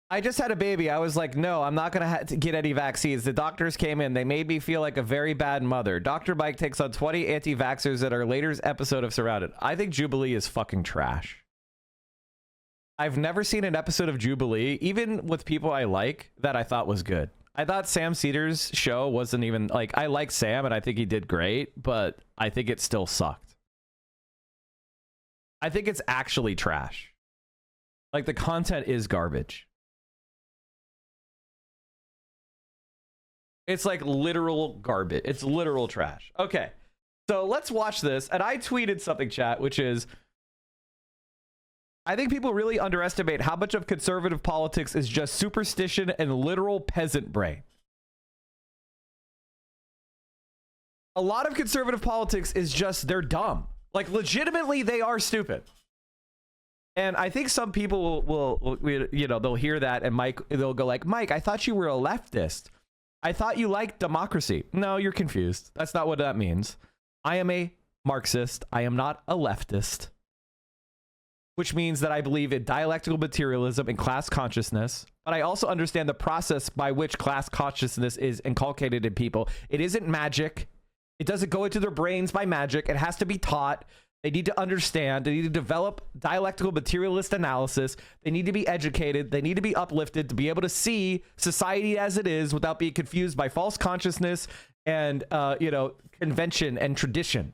I just had a baby. I was like, no, I'm not going to get any vaccines. The doctors came in. They made me feel like a very bad mother. Dr. Mike takes on 20 anti-vaxxers at our latest episode of Surrounded. I think Jubilee is fucking trash. I've never seen an episode of Jubilee, even with people I like, that I thought was good. I thought Sam Cedar's show wasn't even, like, I like Sam and I think he did great, but I think it still sucked. I think it's actually trash. Like, the content is garbage. It's like literal garbage. It's literal trash. Okay, so let's watch this. And I tweeted something, chat, which is, I think people really underestimate how much of conservative politics is just superstition and literal peasant brain. A lot of conservative politics is just, they're dumb. Like, legitimately, they are stupid. And I think some people will you know, they'll hear that and they'll go like, Mike, I thought you were a leftist. I thought you liked democracy. No, you're confused. That's not what that means. I am a Marxist. I am not a leftist. Which means that I believe in dialectical materialism and class consciousness. But I also understand the process by which class consciousness is inculcated in people. It isn't magic. It doesn't go into their brains by magic. It has to be taught. They need to understand. They need to develop dialectical materialist analysis. They need to be educated. They need to be uplifted to be able to see society as it is without being confused by false consciousness and, you know, convention and tradition.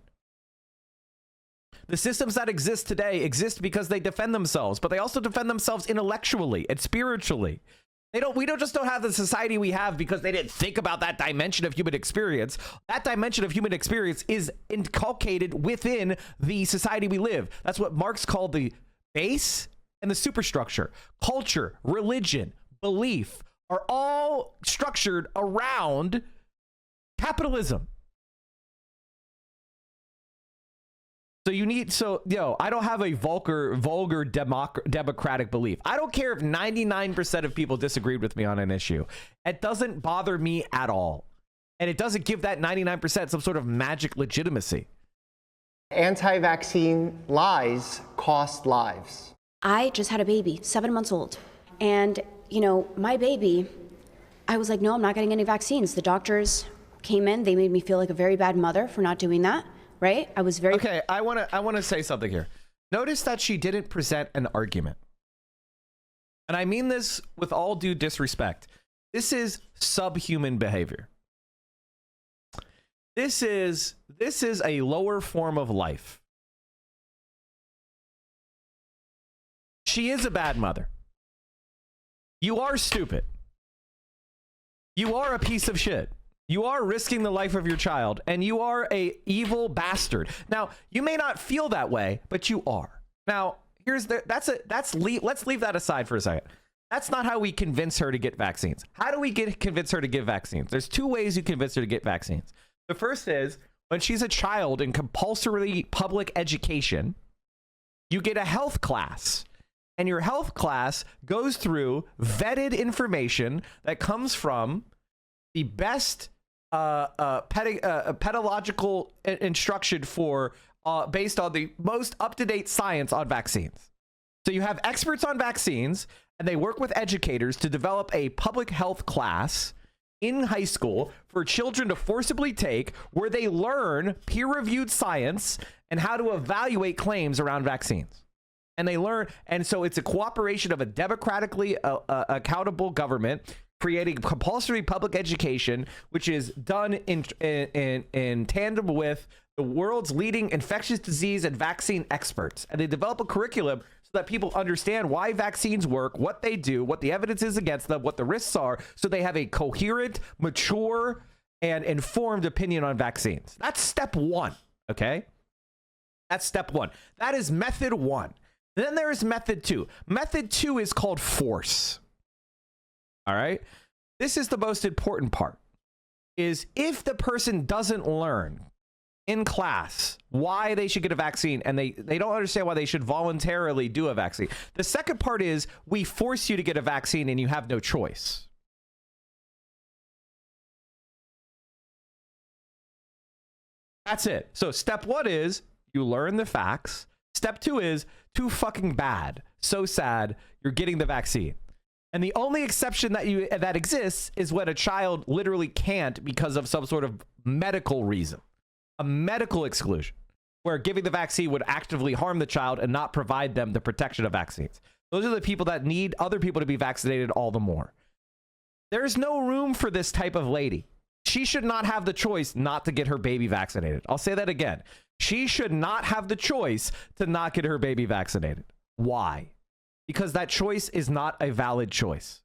The systems that exist today exist because they defend themselves, but they also defend themselves intellectually and spiritually. We don't just have the society we have because they didn't think about that dimension of human experience. That dimension of human experience is inculcated within the society we live. That's what Marx called the base and the superstructure. Culture, religion, belief are all structured around capitalism. So I don't have a vulgar democratic belief. I don't care if 99% of people disagreed with me on an issue. It doesn't bother me at all. And it doesn't give that 99% some sort of magic legitimacy. Anti-vaccine lies cost lives. I just had a baby, 7 months old. And, you know, my baby, I was like, no, I'm not getting any vaccines. The doctors came in. They made me feel like a very bad mother for not doing that. Right? I was very... Okay, I want to say something here. Notice that she didn't present an argument. And I mean this with all due disrespect. This is subhuman behavior. This is a lower form of life. She is a bad mother. You are stupid. You are a piece of shit. You are risking the life of your child, and you are a evil bastard. Now, you may not feel that way, but you are. Now, let's leave that aside for a second. That's not how we convince her to get vaccines. How do we convince her to get vaccines? There's two ways you convince her to get vaccines. The first is when she's a child in compulsory public education, you get a health class. And your health class goes through vetted information that comes from the best pedagogical instruction for based on the most up-to-date science on vaccines. So you have experts on vaccines, and they work with educators to develop a public health class in high school for children to forcibly take, where they learn peer-reviewed science and how to evaluate claims around vaccines. And they learn, and so it's a cooperation of a democratically accountable government creating compulsory public education, which is done in tandem with the world's leading infectious disease and vaccine experts. And they develop a curriculum so that people understand why vaccines work, what they do, what the evidence is against them, what the risks are, so they have a coherent, mature, and informed opinion on vaccines. That's step one, okay? That's step one. That is method one. Then there is method two. Method two is called force. All right. This is the most important part, is if the person doesn't learn in class why they should get a vaccine, and they don't understand why they should voluntarily do a vaccine. The second part is we force you to get a vaccine and you have no choice. That's it. So step one is you learn the facts. Step two is too fucking bad. So sad. You're getting the vaccine. And the only exception that exists is when a child literally can't because of some sort of medical reason, a medical exclusion, where giving the vaccine would actively harm the child and not provide them the protection of vaccines. Those are the people that need other people to be vaccinated all the more. There's no room for this type of lady. She should not have the choice not to get her baby vaccinated. I'll say that again. She should not have the choice to not get her baby vaccinated. Why? Because that choice is not a valid choice.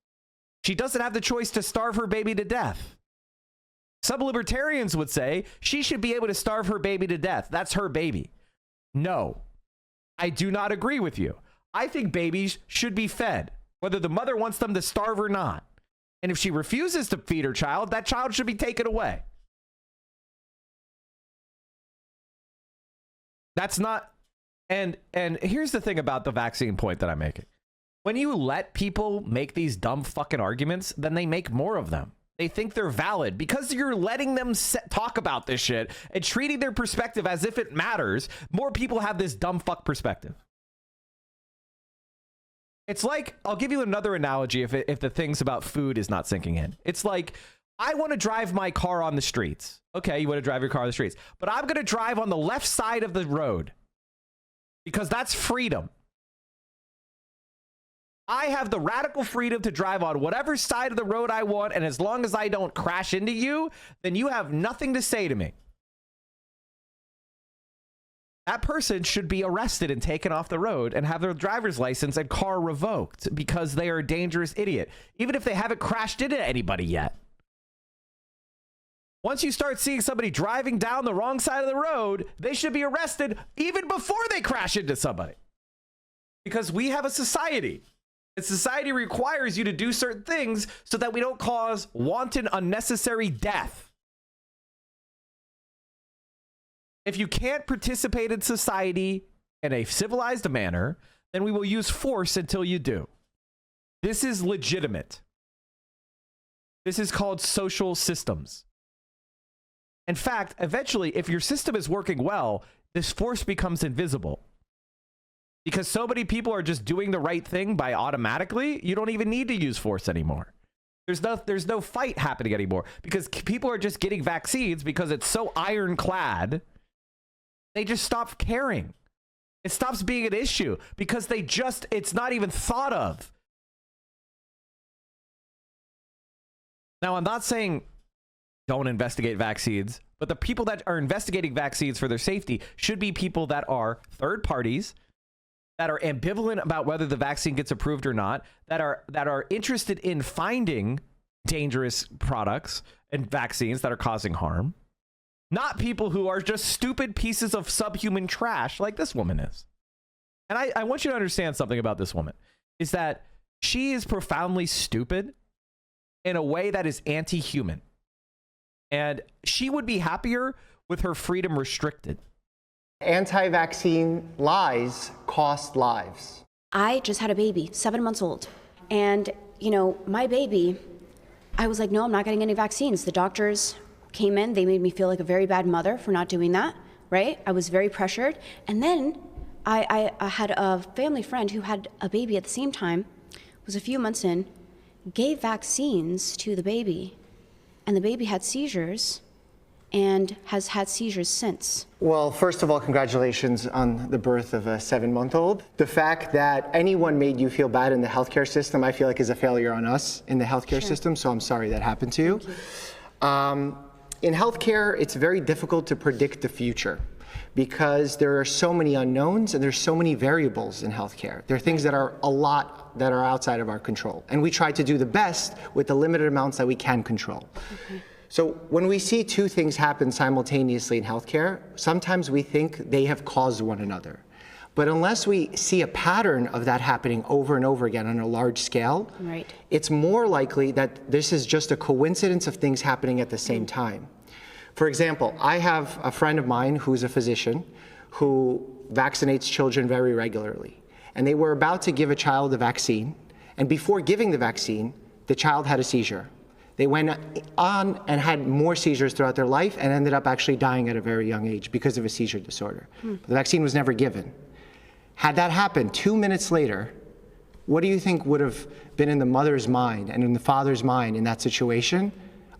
She doesn't have the choice to starve her baby to death. Some libertarians would say she should be able to starve her baby to death. That's her baby. No, I do not agree with you. I think babies should be fed, whether the mother wants them to starve or not. And if she refuses to feed her child, that child should be taken away. That's not, and here's the thing about the vaccine point that I'm making. When you let people make these dumb fucking arguments, then they make more of them. They think they're valid because you're letting them talk about this shit and treating their perspective as if it matters. More people have this dumb fuck perspective. It's like, I'll give you another analogy if the things about food is not sinking in. It's like, I want to drive my car on the streets. Okay, you want to drive your car on the streets. But I'm going to drive on the left side of the road because that's freedom. I have the radical freedom to drive on whatever side of the road I want, and as long as I don't crash into you, then you have nothing to say to me. That person should be arrested and taken off the road and have their driver's license and car revoked because they are a dangerous idiot, even if they haven't crashed into anybody yet. Once you start seeing somebody driving down the wrong side of the road, they should be arrested even before they crash into somebody. Because we have a society. And society requires you to do certain things so that we don't cause wanton, unnecessary death. If you can't participate in society in a civilized manner, then we will use force until you do. This is legitimate. This is called social systems. In fact, eventually, if your system is working well, this force becomes invisible. Because so many people are just doing the right thing by automatically, you don't even need to use force anymore. There's no fight happening anymore because people are just getting vaccines because it's so ironclad. They just stop caring. It stops being an issue because it's not even thought of. Now, I'm not saying don't investigate vaccines, but the people that are investigating vaccines for their safety should be people that are third parties, that are ambivalent about whether the vaccine gets approved or not, that are interested in finding dangerous products and vaccines that are causing harm. Not people who are just stupid pieces of subhuman trash like this woman is. And I want you to understand something about this woman, is that she is profoundly stupid in a way that is anti-human. And she would be happier with her freedom restricted. Anti-vaccine lies cost lives. I just had a baby, 7 months old. And, my baby, I was like, no, I'm not getting any vaccines. The doctors came in, they made me feel like a very bad mother for not doing that, right? I was very pressured. And then I had a family friend who had a baby at the same time, was a few months in, gave vaccines to the baby, and the baby had seizures and has had seizures since. Well, first of all, congratulations on the birth of a 7-month-old. The fact that anyone made you feel bad in the healthcare system, I feel like is a failure on us in the healthcare system, so I'm sorry that happened to you. In healthcare, it's very difficult to predict the future because there are so many unknowns and there's so many variables in healthcare. There are things that are that are outside of our control. And we try to do the best with the limited amounts that we can control. So when we see two things happen simultaneously in healthcare, sometimes we think they have caused one another. But unless we see a pattern of that happening over and over again on a large scale, right, it's more likely that this is just a coincidence of things happening at the same time. For example, I have a friend of mine who's a physician who vaccinates children very regularly. And they were about to give a child a vaccine. And before giving the vaccine, the child had a seizure. They went on and had more seizures throughout their life and ended up actually dying at a very young age because of a seizure disorder. The vaccine was never given. Had that happened 2 minutes later, What do you think would have been in the mother's mind and in the father's mind in that situation,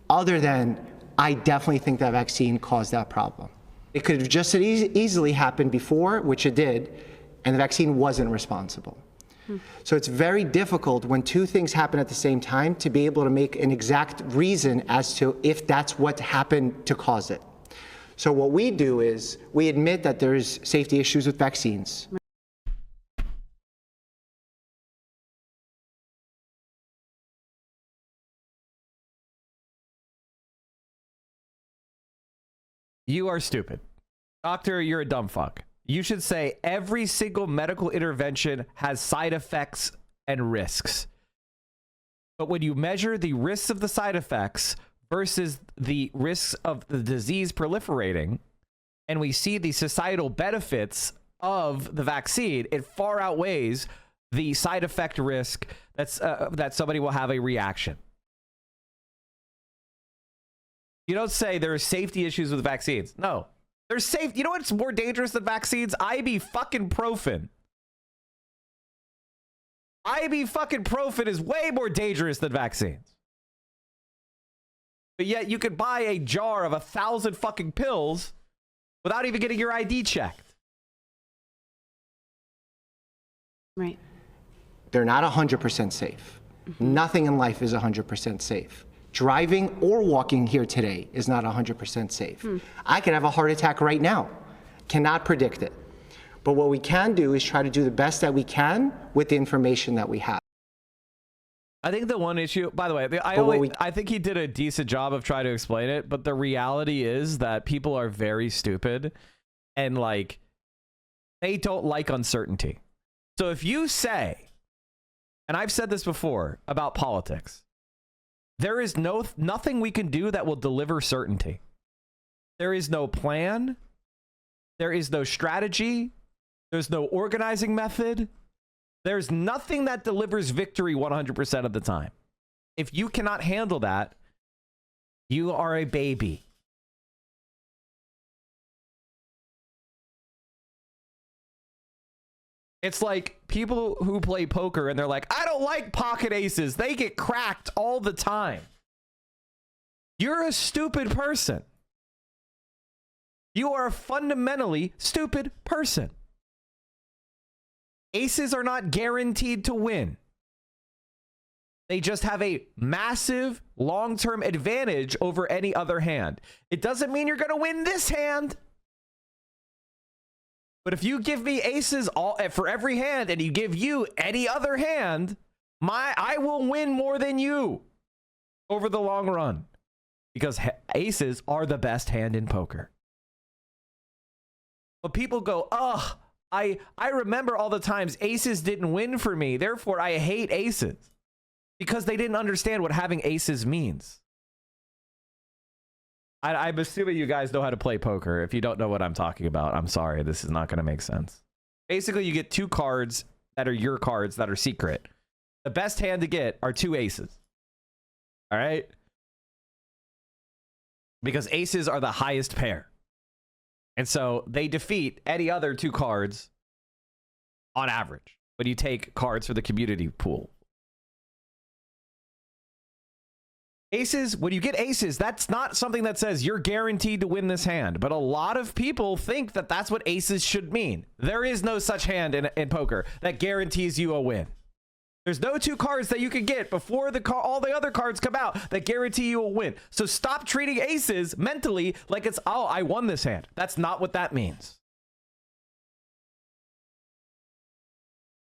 other than, I definitely think that vaccine caused that problem? It could have just as easily happened before, which it did, and the vaccine wasn't responsible. So it's very difficult when two things happen at the same time to be able to make an exact reason as to if that's what happened to cause it. So what we do is we admit that there's safety issues with vaccines. You are stupid. Doctor, you're a dumb fuck. You should say every single medical intervention has side effects and risks. But when you measure the risks of the side effects versus the risks of the disease proliferating, and we see the societal benefits of the vaccine, it far outweighs the side effect risk that somebody will have a reaction. You don't say there are safety issues with vaccines. No. There's safe. You know what's more dangerous than vaccines? ibuprofen. Ibuprofen is way more dangerous than vaccines. But yet you could buy a jar of 1,000 fucking pills without even getting your ID checked. Right. They're not 100% safe. Nothing in life is 100% safe. Driving or walking here today is not 100% safe. I could have a heart attack right now. Cannot predict it. But what we can do is try to do the best that we can with the information that we have. I think the one issue, by the way, I think he did a decent job of trying to explain it, but the reality is that people are very stupid and like they don't like uncertainty. So if you say, and I've said this before about politics, there is nothing we can do that will deliver certainty. There is no plan. There is no strategy. There's no organizing method. There's nothing that delivers victory 100% of the time. If you cannot handle that, you are a baby. It's like people who play poker and they're like, I don't like pocket aces. They get cracked all the time. You're a stupid person. You are a fundamentally stupid person. Aces are not guaranteed to win. They just have a massive long-term advantage over any other hand. It doesn't mean you're going to win this hand. But if you give me aces for every hand and you give you any other hand, I will win more than you over the long run. Because aces are the best hand in poker. But people go, ugh, I remember all the times aces didn't win for me. Therefore, I hate aces. Because they didn't understand what having aces means. I'm assuming you guys know how to play poker. If you don't know what I'm talking about, I'm sorry. This is not going to make sense. Basically, you get two cards that are your cards that are secret. The best hand to get are two aces. All right? Because aces are the highest pair. And so they defeat any other two cards on average when you take cards for the community pool. Aces, when you get aces, that's not something that says you're guaranteed to win this hand. But a lot of people think that that's what aces should mean. There is no such hand in poker that guarantees you a win. There's no two cards that you can get before all the other cards come out that guarantee you a win. So stop treating aces mentally like it's, oh, I won this hand. That's not what that means.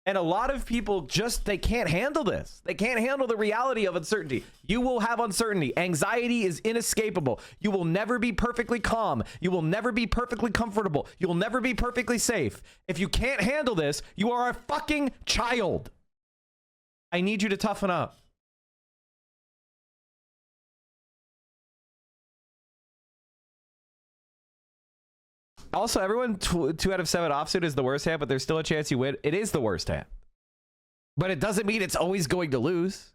And a lot of people they can't handle this. They can't handle the reality of uncertainty. You will have uncertainty. Anxiety is inescapable. You will never be perfectly calm. You will never be perfectly comfortable. You will never be perfectly safe. If you can't handle this, you are a fucking child. I need you to toughen up. Also, everyone, 2 out of 7 offsuit is the worst hand, but there's still a chance you win. It is the worst hand. But it doesn't mean it's always going to lose.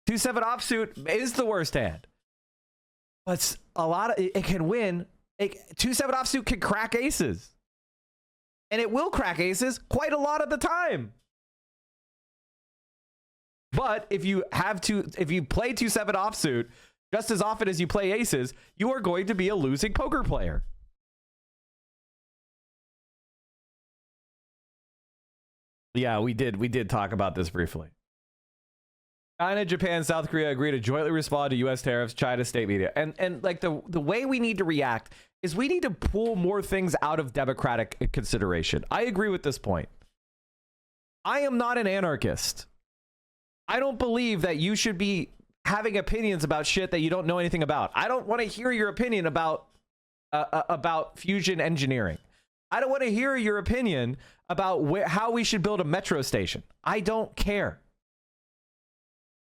2-7 offsuit is the worst hand. But it can win. 2-7 offsuit can crack aces. And it will crack aces quite a lot of the time. But if you play 2-7 offsuit just as often as you play aces, you are going to be a losing poker player. Yeah, we did talk about this briefly. China, Japan, South Korea agree to jointly respond to U.S. tariffs, China state media. And like the way we need to react is we need to pull more things out of democratic consideration. I agree with this point. I am not an anarchist. I don't believe that you should be having opinions about shit that you don't know anything about. I don't want to hear your opinion about fusion engineering. I don't want to hear your opinion about how we should build a metro station. I don't care.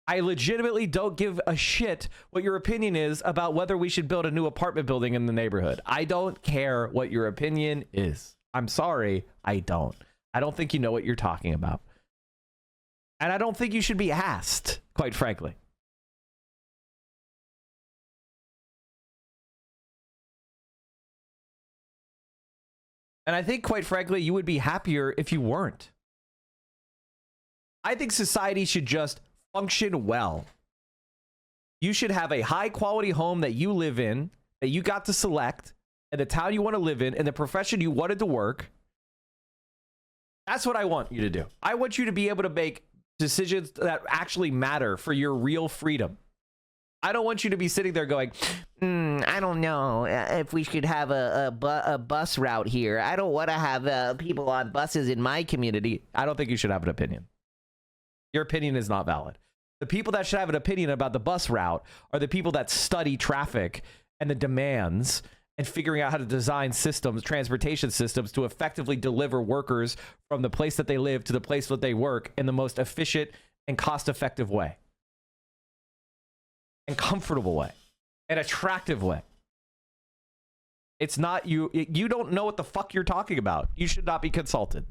I legitimately don't give a shit what your opinion is about whether we should build a new apartment building in the neighborhood. I don't care what your opinion is. I'm sorry, I don't. I don't think you know what you're talking about. And I don't think you should be asked, quite frankly. And I think, quite frankly, you would be happier if you weren't. I think society should just function well. You should have a high quality home that you live in, that you got to select, and the town you want to live in, and the profession you wanted to work. That's what I want you to do. I want you to be able to make decisions that actually matter for your real freedom. I don't want you to be sitting there going, I don't know if we should have a bus route here. I don't want to have people on buses in my community. I don't think you should have an opinion. Your opinion is not valid. The people that should have an opinion about the bus route are the people that study traffic and the demands and figuring out how to design systems, transportation systems, to effectively deliver workers from the place that they live to the place that they work in the most efficient and cost-effective way. And comfortable way. An attractive way. It's not you don't know what the fuck you're talking about. You should not be consulted.